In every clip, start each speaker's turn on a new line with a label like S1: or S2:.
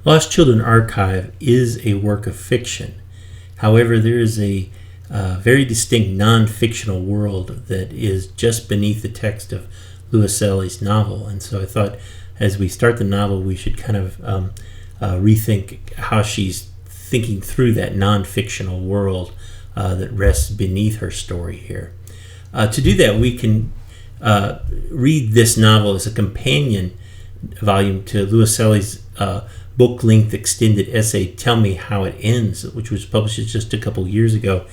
S1: Lost Children Archive is a work of fiction. However, there is a very distinct non-fictional world that is just beneath the text of Louis Selle's novel. And so I thought as we start the novel, we should kind of rethink how she's thinking through that non-fictional world that rests beneath her story here. To do that, we can read this novel as a companion volume to Louis Selle's book-length extended essay, Tell Me How It Ends, which was published just a couple years ago.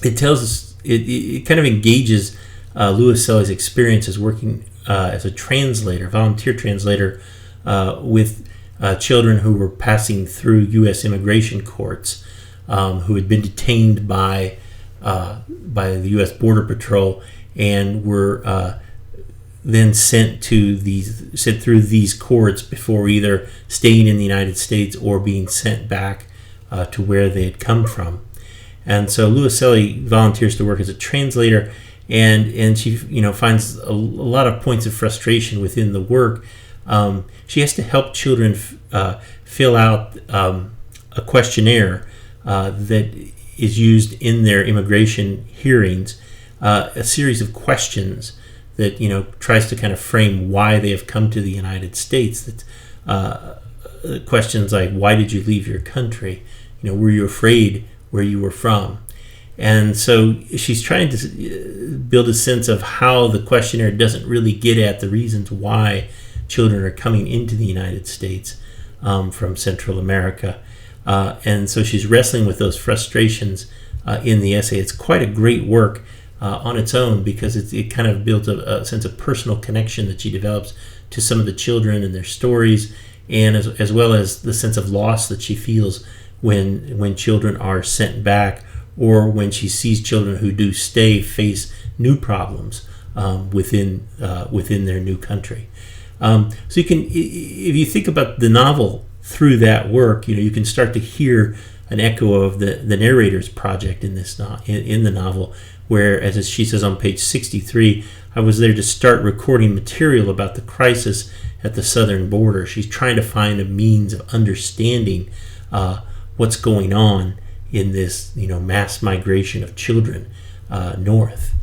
S1: It tells us, it kind of engages Louis Selle's experience as working as a translator, volunteer translator, with children who were passing through U.S. immigration courts, who had been detained by the U.S. Border Patrol and were then sent through these courts before either staying in the United States or being sent back to where they had come from. And so Louis Selle volunteers to work as a translator, and she finds a lot of points of frustration within the work. She has to help children fill out a questionnaire that is used in their immigration hearings, a series of questions that tries to kind of frame why they have come to the United States. That questions like, why did you leave your country? Were you afraid where you were from? And so she's trying to build a sense of how the questionnaire doesn't really get at the reasons why children are coming into the United States from Central America. And so she's wrestling with those frustrations in the essay. It's quite a great work on its own, because it kind of builds a sense of personal connection that she develops to some of the children and their stories, and as well as the sense of loss that she feels when children are sent back, or when she sees children who do stay face new problems within their new country. So you can, if you think about the novel through that work, you can start to hear an echo of the narrator's project in the novel, where, as she says on page 63, I was there to start recording material about the crisis at the southern border. She's trying to find a means of understanding what's going on in this mass migration of children north.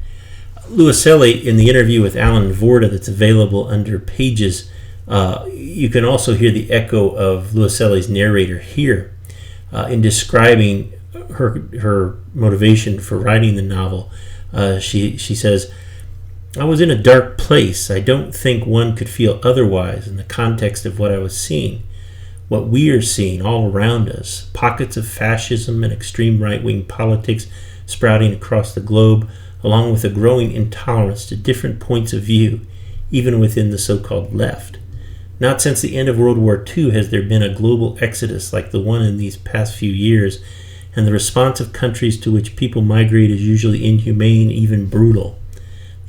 S1: Louis Selle, in the interview with Alan Vorda that's available under Pages, you can also hear the echo of Louis Selle's narrator here in describing her motivation for writing the novel. She says, I was in a dark place. I don't think one could feel otherwise in the context of what I was seeing. What we are seeing all around us, pockets of fascism and extreme right-wing politics sprouting across the globe, along with a growing intolerance to different points of view, even within the so-called left. Not since the end of World War II has there been a global exodus like the one in these past few years, and the response of countries to which people migrate is usually inhumane, even brutal.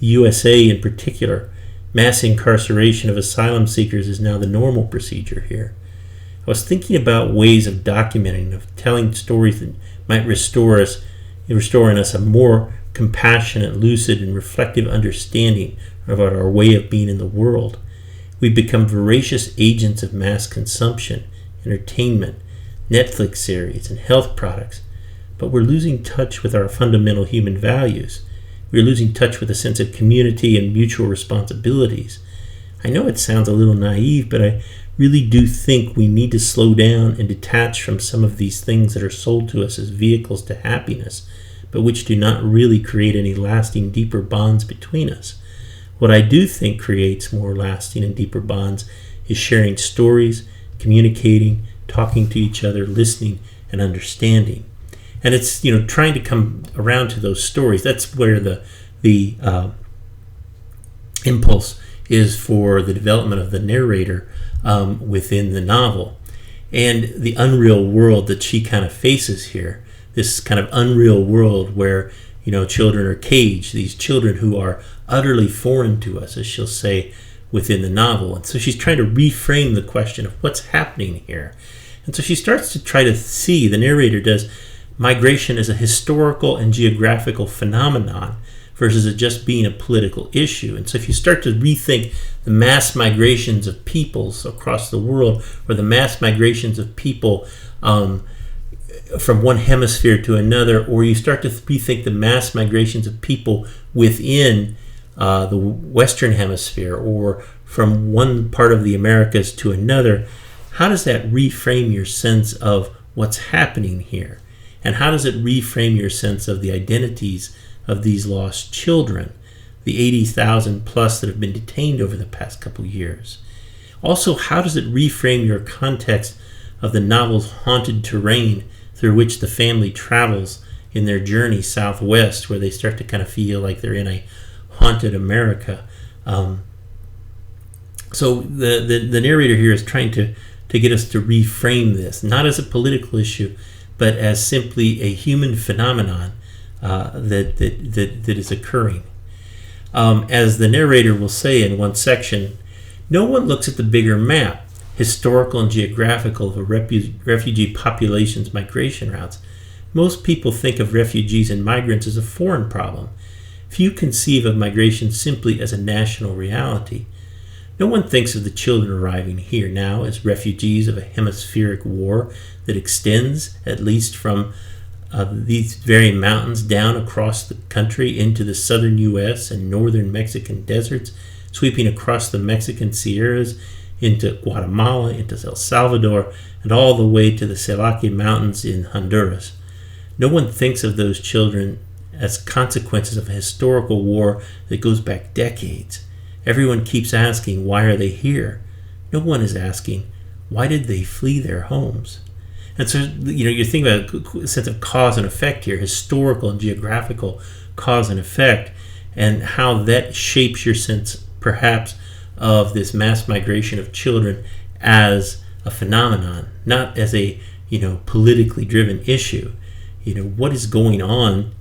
S1: The USA in particular, mass incarceration of asylum seekers is now the normal procedure here. I was thinking about ways of documenting, of telling stories that might restore in us a more compassionate, lucid, and reflective understanding about our way of being in the world. We've become voracious agents of mass consumption, entertainment, Netflix series, and health products, but we're losing touch with our fundamental human values. We're losing touch with a sense of community and mutual responsibilities. I know it sounds a little naive, but I really do think we need to slow down and detach from some of these things that are sold to us as vehicles to happiness, but which do not really create any lasting, deeper bonds between us. What I do think creates more lasting and deeper bonds is sharing stories, communicating, talking to each other, listening, and understanding. And it's trying to come around to those stories. That's where the impulse is for the development of the narrator within the novel, and the unreal world that she kind of faces here. This kind of unreal world where children are caged. These children who are utterly foreign to us, as she'll say within the novel. And so she's trying to reframe the question of what's happening here. And so she starts to try to see, the narrator does, migration as a historical and geographical phenomenon versus it just being a political issue. And so if you start to rethink the mass migrations of peoples across the world, or the mass migrations of people from one hemisphere to another, or you start to rethink the mass migrations of people within the Western Hemisphere, or from one part of the Americas to another, how does that reframe your sense of what's happening here? And how does it reframe your sense of the identities of these lost children, the 80,000 plus that have been detained over the past couple years? Also, how does it reframe your context of the novel's haunted terrain through which the family travels in their journey southwest, where they start to kind of feel like they're in a haunted America? So the narrator here is trying to get us to reframe this, not as a political issue, but as simply a human phenomenon that is occurring. As the narrator will say in one section, no one looks at the bigger map, historical and geographical, of a refugee population's migration routes. Most people think of refugees and migrants as a foreign problem. Few conceive of migration simply as a national reality. No one thinks of the children arriving here now as refugees of a hemispheric war that extends, at least from these very mountains down across the country into the southern U.S. and northern Mexican deserts, sweeping across the Mexican Sierras into Guatemala, into El Salvador, and all the way to the Selake Mountains in Honduras. No one thinks of those children as consequences of a historical war that goes back decades. Everyone keeps asking, why are they here? No one is asking, why did they flee their homes? And so, you're thinking about a sense of cause and effect here, historical and geographical cause and effect, and how that shapes your sense, perhaps, of this mass migration of children as a phenomenon, not as a, politically driven issue. What is going on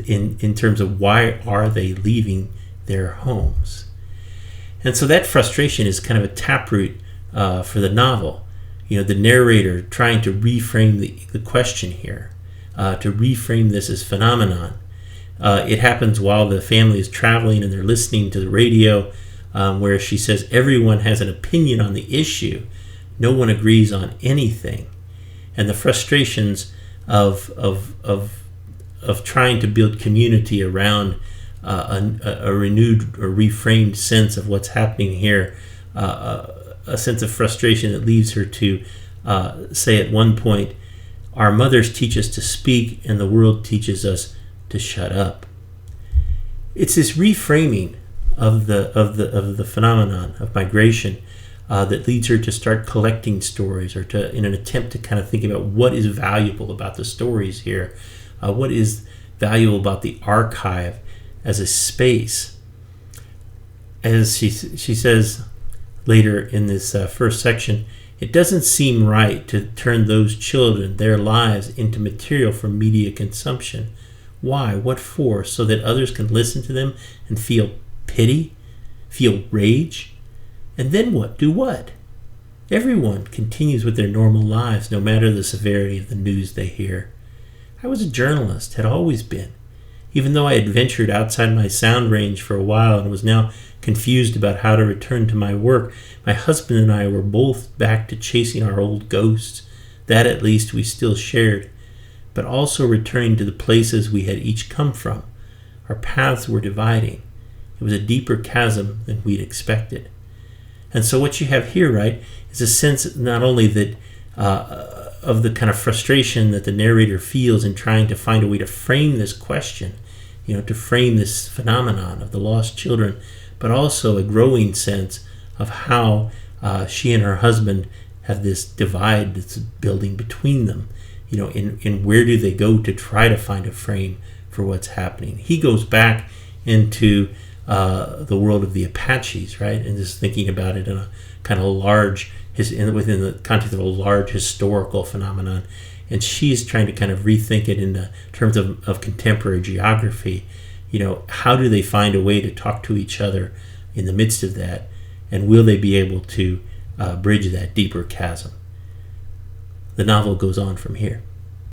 S1: in terms of why are they leaving their homes? And so that frustration is kind of a taproot for the novel. The narrator trying to reframe the question here, to reframe this as phenomenon. It happens while the family is traveling and they're listening to the radio, where she says everyone has an opinion on the issue. No one agrees on anything. And the frustrations of trying to build community around a renewed or reframed sense of what's happening here, a sense of frustration that leads her to say at one point, our mothers teach us to speak and the world teaches us to shut up. It's this reframing of the phenomenon of migration that leads her to start collecting stories, or to, in an attempt to kind of think about what is valuable about the stories here, what is valuable about the archive as a space. As she says later in this first section, it doesn't seem right to turn those children, their lives, into material for media consumption. Why? What for? So that others can listen to them and feel pity, feel rage? And then what? Do what? Everyone continues with their normal lives, no matter the severity of the news they hear. I was a journalist, had always been. Even though I had ventured outside my sound range for a while and was now confused about how to return to my work, my husband and I were both back to chasing our old ghosts. That at least we still shared, but also returning to the places we had each come from. Our paths were dividing. It was a deeper chasm than we'd expected. And so what you have here, right, is a sense not only that of the kind of frustration that the narrator feels in trying to find a way to frame this question, to frame this phenomenon of the lost children, but also a growing sense of how she and her husband have this divide that's building between them. In where do they go to try to find a frame for what's happening? He goes back into the world of the Apaches, right, and just thinking about it in a kind of large, within the context of a large historical phenomenon, and she's trying to kind of rethink it in the terms of contemporary geography. How do they find a way to talk to each other in the midst of that, and will they be able to bridge that deeper chasm? The novel goes on from here.